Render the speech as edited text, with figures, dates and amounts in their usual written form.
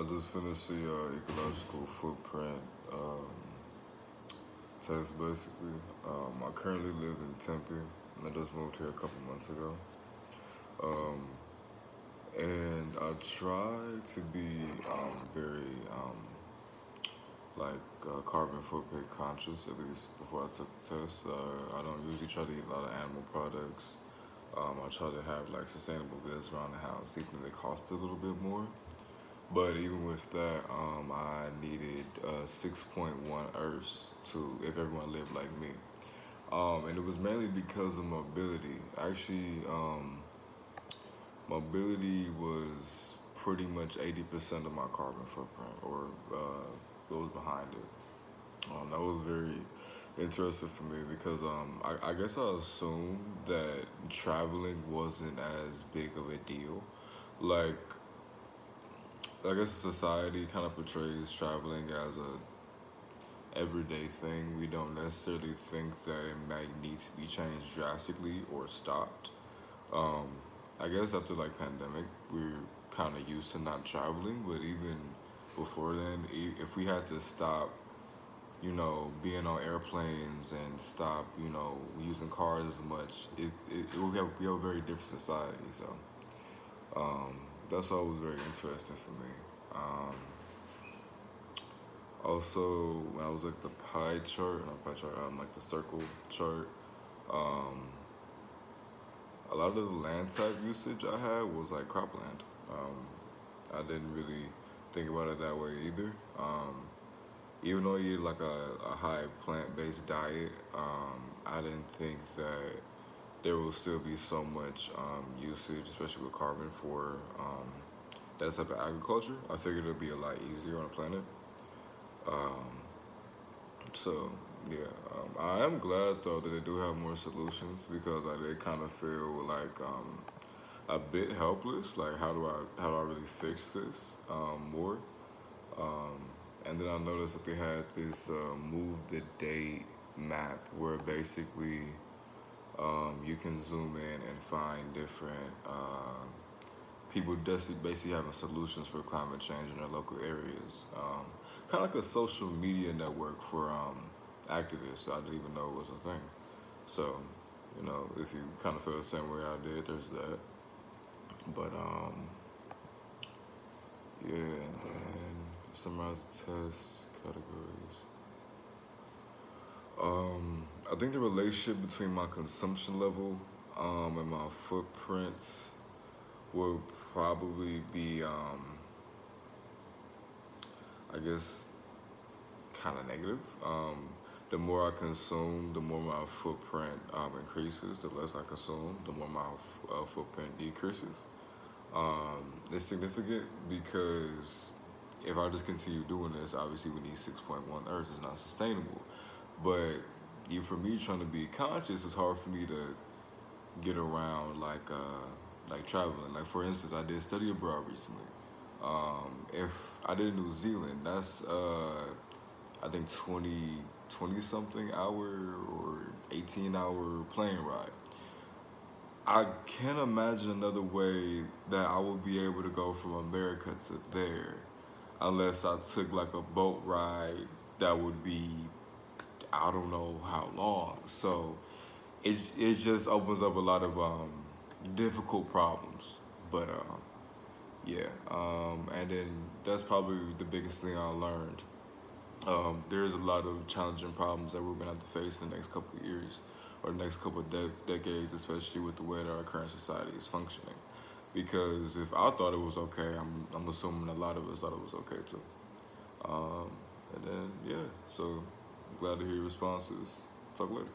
I just finished the ecological footprint test, basically. I currently live in Tempe, and I just moved here a couple months ago. Um, and I try to be very carbon footprint conscious, at least before I took the test. I don't usually try to eat a lot of animal products. I try to have like sustainable goods around the house, even if they cost a little bit more. But even with that, I needed 6.1 Earths to if everyone lived like me. And it was mainly because of mobility. Actually, mobility was pretty much 80% of my carbon footprint, or what was behind it. That was very interesting for me because I guess I assumed that traveling wasn't as big of a deal. Like, I guess society kind of portrays traveling as a everyday thing. We don't necessarily think that it might need to be changed drastically or stopped. Um, I guess after like pandemic, we're kind of used to not traveling, but even before then, if we had to stop, being on airplanes and stop, using cars as much, it would be a very different society. So um, that's always very interesting for me. Um, Also, when I was like the pie chart, not pie chart, like the circle chart, um, a lot of the land type usage I had was like cropland. I didn't really think about it that way either. Even though you eat like a high plant based diet, I didn't think that there will still be so much usage, especially with carbon for that type of agriculture. I figured it'd be a lot easier on the planet. Um, So yeah, I am glad though that they do have more solutions because I did kind of feel like a bit helpless. Like how do I really fix this more? Um, and then I noticed that they had this move the date map where basically you can zoom in and find different people just basically having solutions for climate change in their local areas. Kind of like a social media network for activists. I didn't even know it was a thing. So, if you kind of feel the same way I did, there's that. But yeah, and summarize the test categories. I think the relationship between my consumption level and my footprint would probably be, I guess, kind of negative. The more I consume, the more my footprint increases. The less I consume, the more my footprint decreases. It's significant because if I just continue doing this, obviously we need 6.1 Earths. It's not sustainable. But for me trying to be conscious, it's hard for me to get around like traveling. Like for instance, I did study abroad recently. If I did New Zealand, that's I think 20 something hour or 18-hour plane ride. I can't imagine another way that I would be able to go from America to there unless I took like a boat ride that would be I don't know how long. So it just opens up a lot of difficult problems. But yeah, and then that's probably the biggest thing I learned. There's a lot of challenging problems that we're gonna have to face in the next couple of years or next couple of decades, especially with the way that our current society is functioning. Because if I thought it was okay, I'm assuming a lot of us thought it was okay too. Um, and then yeah, so glad to hear your responses. Talk later.